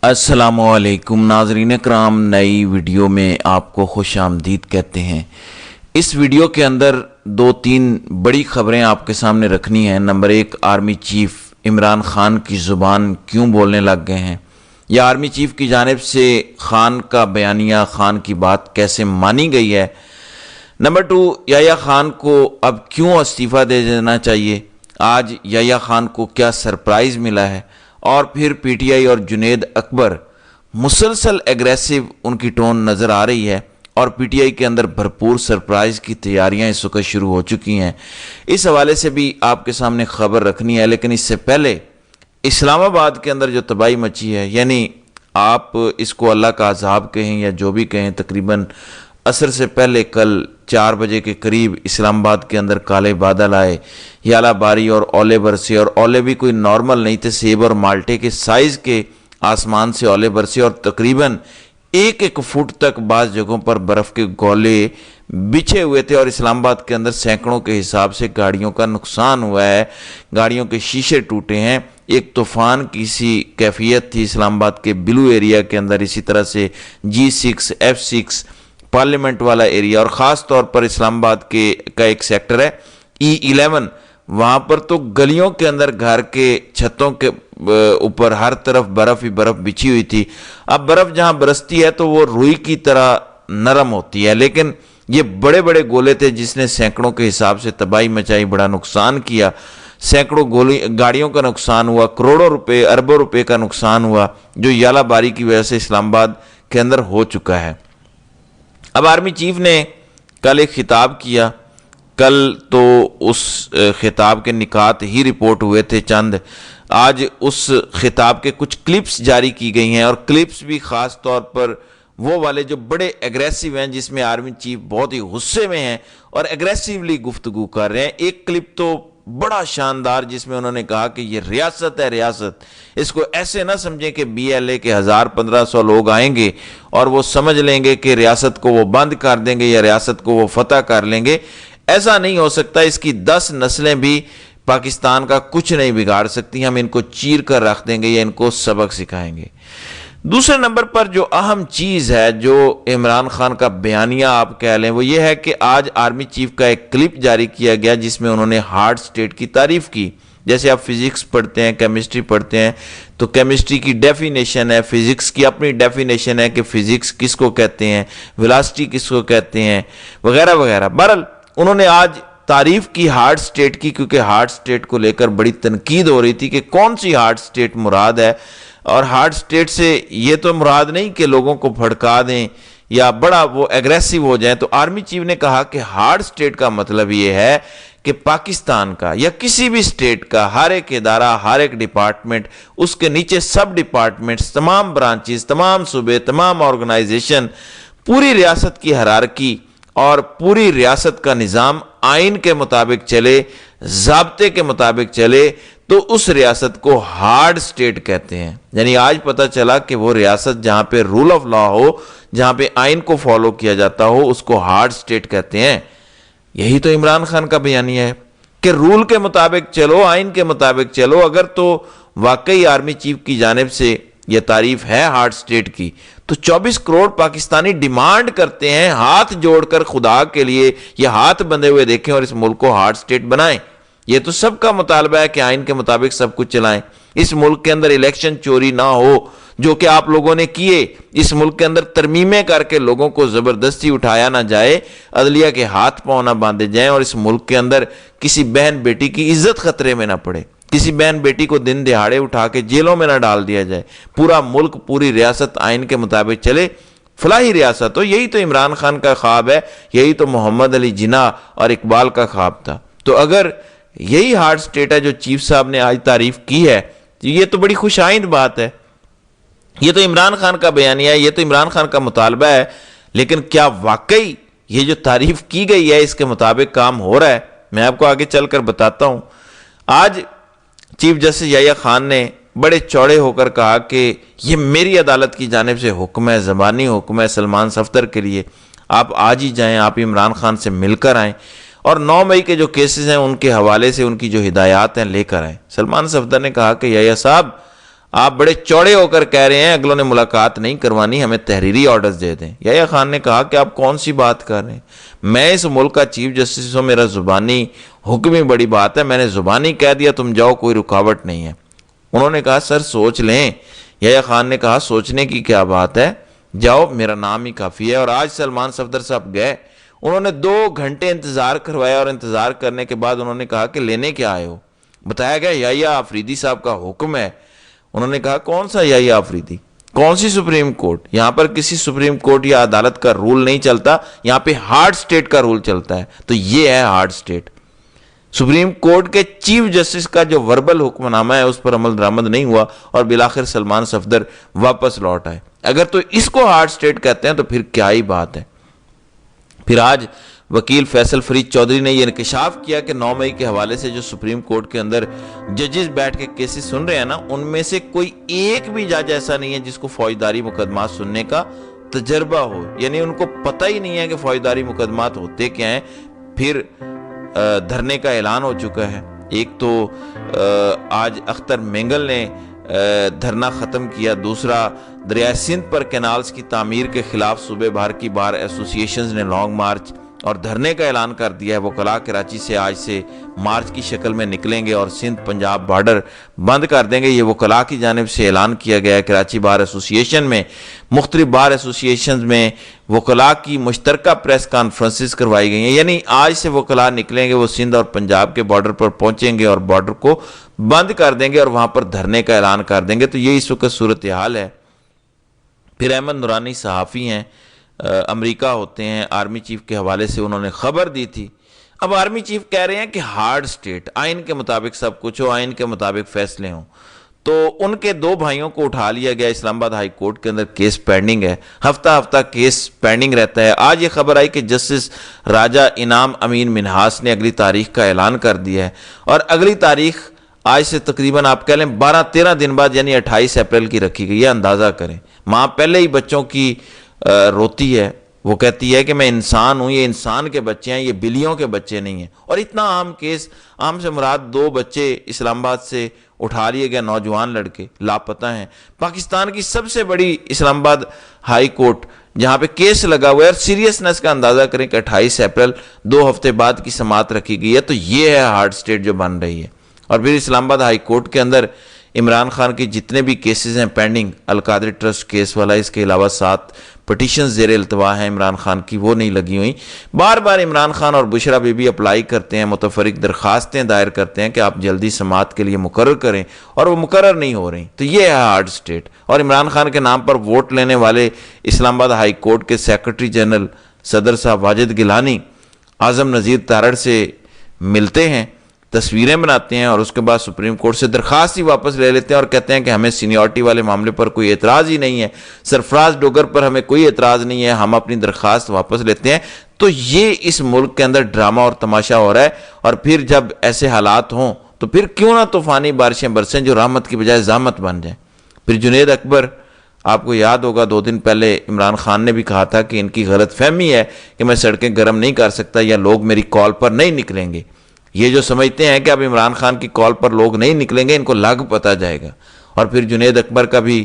السلام علیکم ناظرین کرام، نئی ویڈیو میں آپ کو خوش آمدید کہتے ہیں۔ اس ویڈیو کے اندر دو تین بڑی خبریں آپ کے سامنے رکھنی ہیں۔ نمبر ایک، آرمی چیف عمران خان کی زبان کیوں بولنے لگ گئے ہیں، یا آرمی چیف کی جانب سے خان کا بیانیہ، خان کی بات کیسے مانی گئی ہے۔ نمبر ٹو، یحییٰ خان کو اب کیوں استعفیٰ دے دینا چاہیے، آج یحییٰ خان کو کیا سرپرائز ملا ہے۔ اور پھر پی ٹی آئی اور جنید اکبر مسلسل ایگریسو ان کی ٹون نظر آ رہی ہے، اور پی ٹی آئی کے اندر بھرپور سرپرائز کی تیاریاں اس وقت شروع ہو چکی ہیں۔ اس حوالے سے بھی آپ کے سامنے خبر رکھنی ہے، لیکن اس سے پہلے اسلام آباد کے اندر جو تباہی مچی ہے، یعنی آپ اس کو اللہ کا عذاب کہیں یا جو بھی کہیں، تقریباً عصر سے پہلے کل 4 بجے کے قریب اسلام آباد کے اندر کالے بادل آئے، یالہ باری اور اولے برسے، اور اولے بھی کوئی نارمل نہیں تھے، سیب اور مالٹے کے سائز کے آسمان سے اولے برسے، اور تقریباً 1 فٹ تک بعض جگہوں پر برف کے گولے بچھے ہوئے تھے، اور اسلام آباد کے اندر سینکڑوں کے حساب سے گاڑیوں کا نقصان ہوا ہے، گاڑیوں کے شیشے ٹوٹے ہیں۔ ایک طوفان کی سی کیفیت تھی اسلام آباد کے بلو ایریا کے اندر، اسی طرح سے G6 F6 پارلیمنٹ والا ایریا، اور خاص طور پر اسلام آباد کا ایک سیکٹر ہے E11، وہاں پر تو گلیوں کے اندر گھر کے چھتوں کے اوپر ہر طرف برف ہی برف بچھی ہوئی تھی۔ اب برف جہاں برستی ہے تو وہ روئی کی طرح نرم ہوتی ہے، لیکن یہ بڑے بڑے گولے تھے جس نے سینکڑوں کے حساب سے تباہی مچائی، بڑا نقصان کیا، سینکڑوں گاڑیوں کا نقصان ہوا، کروڑوں روپے اربوں روپے کا نقصان ہوا، جو یالہ باری کی وجہ سے اسلام آباد کے اندر ہو چکا ہے۔ اب آرمی چیف نے کل ایک خطاب کیا، کل تو اس خطاب کے نکات ہی رپورٹ ہوئے تھے چند، آج اس خطاب کے کچھ کلپس جاری کی گئی ہیں، اور کلپس بھی خاص طور پر وہ والے جو بڑے ایگریسو ہیں، جس میں آرمی چیف بہت ہی غصے میں ہیں اور ایگریسولی گفتگو کر رہے ہیں۔ ایک کلپ تو بڑا شاندار، جس میں انہوں نے کہا کہ یہ ریاست ہے، ریاست، اس کو ایسے نہ سمجھیں کہ BLA کے 1000-1500 لوگ آئیں گے اور وہ سمجھ لیں گے کہ ریاست کو وہ بند کر دیں گے یا ریاست کو وہ فتح کر لیں گے۔ ایسا نہیں ہو سکتا، اس کی 10 نسلیں بھی پاکستان کا کچھ نہیں بگاڑ سکتی، ہم ان کو چیر کر رکھ دیں گے یا ان کو سبق سکھائیں گے۔ دوسرے نمبر پر جو اہم چیز ہے، جو عمران خان کا بیانیہ آپ کہہ لیں، وہ یہ ہے کہ آج آرمی چیف کا ایک کلپ جاری کیا گیا جس میں انہوں نے ہارڈ سٹیٹ کی تعریف کی۔ جیسے آپ فزکس پڑھتے ہیں، کیمسٹری پڑھتے ہیں، تو کیمسٹری کی ڈیفینیشن ہے، فزکس کی اپنی ڈیفینیشن ہے کہ فزکس کس کو کہتے ہیں، ویلاسٹی کس کو کہتے ہیں، وغیرہ وغیرہ۔ بہرحال انہوں نے آج تعریف کی ہارڈ سٹیٹ کی، کیونکہ ہارڈ سٹیٹ کو لے کر بڑی تنقید ہو رہی تھی کہ کون سی ہارڈ سٹیٹ مراد ہے، اور ہارڈ سٹیٹ سے یہ تو مراد نہیں کہ لوگوں کو بھڑکا دیں یا بڑا وہ ایگریسو ہو جائیں۔ تو آرمی چیف نے کہا کہ ہارڈ سٹیٹ کا مطلب یہ ہے کہ پاکستان کا یا کسی بھی سٹیٹ کا ہر ایک ادارہ، ہر ایک ڈپارٹمنٹ، اس کے نیچے سب ڈپارٹمنٹس، تمام برانچز، تمام صوبے، تمام آرگنائزیشن، پوری ریاست کی ہیرارکی اور پوری ریاست کا نظام آئین کے مطابق چلے، ضابطے کے مطابق چلے، تو اس ریاست کو ہارڈ سٹیٹ کہتے ہیں۔ یعنی آج پتہ چلا کہ وہ ریاست جہاں پہ رول آف لا ہو، جہاں پہ آئین کو فالو کیا جاتا ہو، اس کو ہارڈ سٹیٹ کہتے ہیں۔ یہی تو عمران خان کا بیانیہ ہے کہ رول کے مطابق چلو، آئین کے مطابق چلو۔ اگر تو واقعی آرمی چیف کی جانب سے یہ تعریف ہے ہارڈ سٹیٹ کی، تو 24 کروڑ پاکستانی ڈیمانڈ کرتے ہیں ہاتھ جوڑ کر خدا کے لیے، یہ ہاتھ بندھے ہوئے دیکھیں اور اس ملک کو ہارڈ سٹیٹ بنائیں۔ یہ تو سب کا مطالبہ ہے کہ آئین کے مطابق سب کچھ چلائیں، اس ملک کے اندر الیکشن چوری نہ ہو، جو کہ آپ لوگوں نے کیے، اس ملک کے اندر ترمیمیں کر کے لوگوں کو زبردستی اٹھایا نہ جائے، عدلیہ کے ہاتھ پاؤں نہ باندھے جائیں، اور اس ملک کے اندر کسی بہن بیٹی کی عزت خطرے میں نہ پڑے، کسی بہن بیٹی کو دن دہاڑے اٹھا کے جیلوں میں نہ ڈال دیا جائے، پورا ملک، پوری ریاست آئین کے مطابق چلے، فلاحی ریاست ہو۔ یہی تو عمران خان کا خواب ہے، یہی تو محمد علی جناح اور اقبال کا خواب تھا۔ تو اگر یہی ہارڈ سٹیٹ ہے جو چیف صاحب نے آج تعریف کی ہے، یہ تو بڑی خوش آئند بات ہے، یہ تو عمران خان کا بیانیہ ہے، یہ تو عمران خان کا مطالبہ ہے۔ لیکن کیا واقعی یہ جو تعریف کی گئی ہے اس کے مطابق کام ہو رہا ہے؟ میں آپ کو آگے چل کر بتاتا ہوں۔ آج چیف جسٹس یحییٰ خان نے بڑے چوڑے ہو کر کہا کہ یہ میری عدالت کی جانب سے حکم ہے، زبانی حکم ہے سلمان صفدر کے لیے، آپ آج ہی جائیں، آپ عمران خان سے مل کر آئیں، اور 9 مئی کے جو کیسز ہیں ان کے حوالے سے ان کی جو ہدایات ہیں لے کر آئیں۔ سلمان صفدر نے کہا کہ یحییٰ صاحب آپ بڑے چوڑے ہو کر کہہ رہے ہیں اگلوں نے ملاقات نہیں کروانی، ہمیں تحریری آرڈرز دے دیں۔ یحییٰ خان نے کہا کہ آپ کون سی بات کر رہے ہیں، میں اس ملک کا چیف جسٹس ہوں، میرا زبانی حکم ہی بڑی بات ہے، میں نے زبانی کہہ دیا تم جاؤ، کوئی رکاوٹ نہیں ہے۔ انہوں نے کہا سر سوچ لیں۔ یحییٰ خان نے کہا سوچنے کی کیا بات ہے، جاؤ میرا نام ہی کافی ہے۔ اور آج سلمان صفدر صاحب گئے، انہوں نے 2 گھنٹے انتظار کروایا، اور انتظار کرنے کے بعد انہوں نے کہا کہ لینے کیا آئے ہو؟ بتایا گیا یحییٰ آفریدی صاحب کا حکم ہے۔ انہوں نے کہا کون سا یحییٰ آفریدی، کون سی سپریم کورٹ؟ یہاں پر کسی سپریم کورٹ یا عدالت کا رول نہیں چلتا، یہاں پہ ہارڈ سٹیٹ کا رول چلتا ہے۔ تو یہ ہے ہارڈ سٹیٹ۔ سپریم کورٹ کے چیف جسٹس کا جو وربل حکم نامہ ہے اس پر عمل درآمد نہیں ہوا، اور بالآخر سلمان صفدر واپس لوٹ آئے۔ اگر تو اس کو ہارڈ سٹیٹ کہتے ہیں تو پھر کیا ہی بات ہے۔ پھر آج وکیل فیصل فرید چودھری نے یہ انکشاف کیا کہ 9 مئی کے حوالے سے جو سپریم کورٹ کے اندر ججز بیٹھ کے کیسز سن رہے ہیں نا، ان میں سے کوئی ایک بھی جج ایسا نہیں ہے جس کو فوجداری مقدمات سننے کا تجربہ ہو، یعنی ان کو پتہ ہی نہیں ہے کہ فوجداری مقدمات ہوتے کیا ہیں۔ پھر دھرنے کا اعلان ہو چکا ہے۔ ایک تو آج اختر مینگل نے دھرنا ختم کیا، دوسرا دریائے سندھ پر کینالز کی تعمیر کے خلاف صوبے بھر کی بار ایسوسییشنز نے لانگ مارچ اور دھرنے کا اعلان کر دیا ہے۔ وکلاء کراچی سے آج سے مارچ کی شکل میں نکلیں گے اور سندھ پنجاب بارڈر بند کر دیں گے، یہ وکلاء کی جانب سے اعلان کیا گیا ہے۔ کراچی بار ایسوسییشن میں مختلف بار ایسوسییشنز میں وکلاء کی مشترکہ پریس کانفرنسز کروائی گئی ہیں، یعنی آج سے وکلاء نکلیں گے، وہ سندھ اور پنجاب کے بارڈر پر پہنچیں گے اور بارڈر کو بند کر دیں گے اور وہاں پر دھرنے کا اعلان کر دیں گے۔ تو یہ اس وقت صورتحال ہے۔ پھر احمد نورانی صحافی ہیں، امریکہ ہوتے ہیں، آرمی چیف کے حوالے سے انہوں نے خبر دی تھی۔ اب آرمی چیف کہہ رہے ہیں کہ ہارڈ سٹیٹ، آئین کے مطابق سب کچھ ہو، آئین کے مطابق فیصلے ہوں۔ تو ان کے 2 بھائیوں کو اٹھا لیا گیا، اسلام آباد ہائی کورٹ کے اندر کیس پینڈنگ ہے، ہفتہ کیس پینڈنگ رہتا ہے۔ آج یہ خبر آئی کہ جسٹس راجہ انعام امین منہاس نے اگلی تاریخ کا اعلان کر دیا ہے، اور اگلی تاریخ آج سے تقریباً آپ کہہ لیں 12-13 دن بعد یعنی 28 اپریل کی رکھی گئی ہے۔ اندازہ کریں، ماں پہلے ہی بچوں کی روتی ہے، وہ کہتی ہے کہ میں انسان ہوں، یہ انسان کے بچے ہیں، یہ بلیوں کے بچے نہیں ہیں۔ اور اتنا عام کیس، عام سے مراد 2 بچے اسلام آباد سے اٹھا لیے گئے، نوجوان لڑکے لاپتہ ہیں۔ پاکستان کی سب سے بڑی اسلام آباد ہائی کورٹ جہاں پہ کیس لگا ہوا ہے، اور سیریسنس کا اندازہ کریں کہ 28 اپریل 2 ہفتے بعد کی سماعت رکھی گئی ہے۔ تو یہ ہے ہارڈ سٹیٹ جو بن رہی ہے۔ اور پھر اسلام آباد ہائی کورٹ کے اندر عمران خان کی جتنے بھی کیسز ہیں پینڈنگ، القادری ٹرسٹ کیس والا، اس کے علاوہ 7 پٹیشن زیر التوا ہیں عمران خان کی، وہ نہیں لگی ہوئی۔ بار بار عمران خان اور بشرا بی بی اپلائی کرتے ہیں، متفرق درخواستیں دائر کرتے ہیں کہ آپ جلدی سماعت کے لیے مقرر کریں، اور وہ مقرر نہیں ہو رہی۔ تو یہ ہے ہارڈ سٹیٹ۔ اور عمران خان کے نام پر ووٹ لینے والے اسلام آباد ہائی کورٹ کے سیکرٹری جنرل صدر صاحب واجد گیلانی اعظم نذیر تارڑ سے ملتے ہیں، تصویریں بناتے ہیں، اور اس کے بعد سپریم کورٹ سے درخواست ہی واپس لے لیتے ہیں اور کہتے ہیں کہ ہمیں سینیورٹی والے معاملے پر کوئی اعتراض ہی نہیں ہے، سرفراز ڈوگر پر ہمیں کوئی اعتراض نہیں ہے، ہم اپنی درخواست واپس لیتے ہیں۔ تو یہ اس ملک کے اندر ڈرامہ اور تماشا ہو رہا ہے۔ اور پھر جب ایسے حالات ہوں تو پھر کیوں نہ طوفانی بارشیں برسیں جو رحمت کی بجائے زحمت بن جائیں۔ پھر جنید اکبر، آپ کو یاد ہوگا 2 دن پہلے عمران خان نے بھی کہا تھا کہ ان کی غلط فہمی ہے کہ میں سڑکیں گرم نہیں کر سکتا یا لوگ میری کال پر نہیں نکلیں گے۔ یہ جو سمجھتے ہیں کہ اب عمران خان کی کال پر لوگ نہیں نکلیں گے، ان کو لگ پتہ جائے گا۔ اور پھر جنید اکبر کا بھی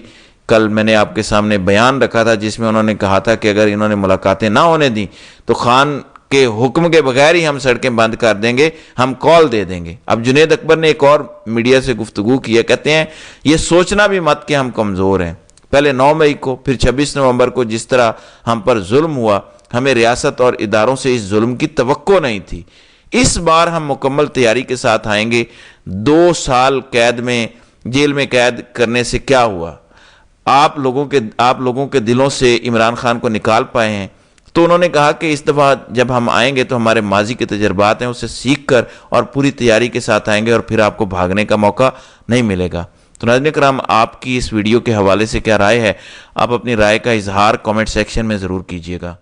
کل میں نے آپ کے سامنے بیان رکھا تھا، جس میں انہوں نے کہا تھا کہ اگر انہوں نے ملاقاتیں نہ ہونے دیں تو خان کے حکم کے بغیر ہی ہم سڑکیں بند کر دیں گے، ہم کال دے دیں گے۔ اب جنید اکبر نے ایک اور میڈیا سے گفتگو کی ہے، کہتے ہیں یہ سوچنا بھی مت کہ ہم کمزور ہیں۔ پہلے 9 مئی کو، پھر 26 نومبر کو جس طرح ہم پر ظلم ہوا، ہمیں ریاست اور اداروں سے اس ظلم کی توقع نہیں تھی۔ اس بار ہم مکمل تیاری کے ساتھ آئیں گے۔ 2 سال قید میں، جیل میں قید کرنے سے کیا ہوا؟ آپ لوگوں کے دلوں سے عمران خان کو نکال پائے ہیں۔ تو انہوں نے کہا کہ اس دفعہ جب ہم آئیں گے تو ہمارے ماضی کے تجربات ہیں، اسے سیکھ کر اور پوری تیاری کے ساتھ آئیں گے، اور پھر آپ کو بھاگنے کا موقع نہیں ملے گا۔ تو ناظرین کرام، آپ کی اس ویڈیو کے حوالے سے کیا رائے ہے؟ آپ اپنی رائے کا اظہار کامنٹ سیکشن میں ضرور کیجیے گا۔